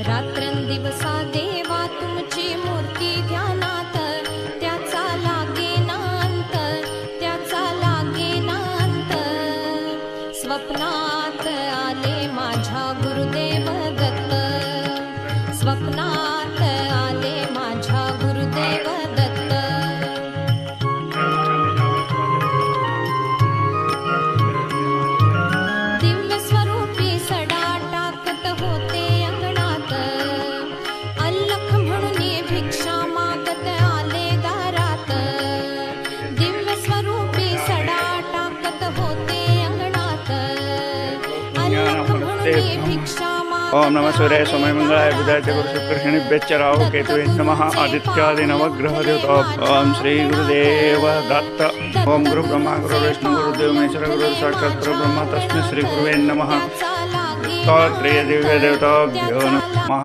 रात्रंदिवसा देवा तुमची मूर्ती ध्यानात, त्याचा लागेनांत, त्याचा लागेनांत। स्वप्नात आले माझ्या गुरुदेव दत्त, स्वप्नात आले माझ्या गुरुदेव दत्त। दिव्य स्वरूपी सडा टाकत होते अंगणात, अल्लख म्हणून भिक्षा मागत आले दारात। दिव्य स्वरूपी सडा टाकत होते अंगणात, अल्लख म्हणून भिक्षा ओम नमः सूर्याय सोमाय मंगलाय बुधाय गुरु शुक्र शनिभ्यश्च राहु केतवे नमः आदित्यादि नवग्रह देवता। ओम श्री गुरुदेव दत्त। ओम गुरु ब्रह्मा गुरु विष्णु गुरुदेव महेश्वर गुरु साक्षात् परब्रह्म तस्मै श्री गुरुवे नमः। तत्त्रय दिव्य देवताभ्यो नमः।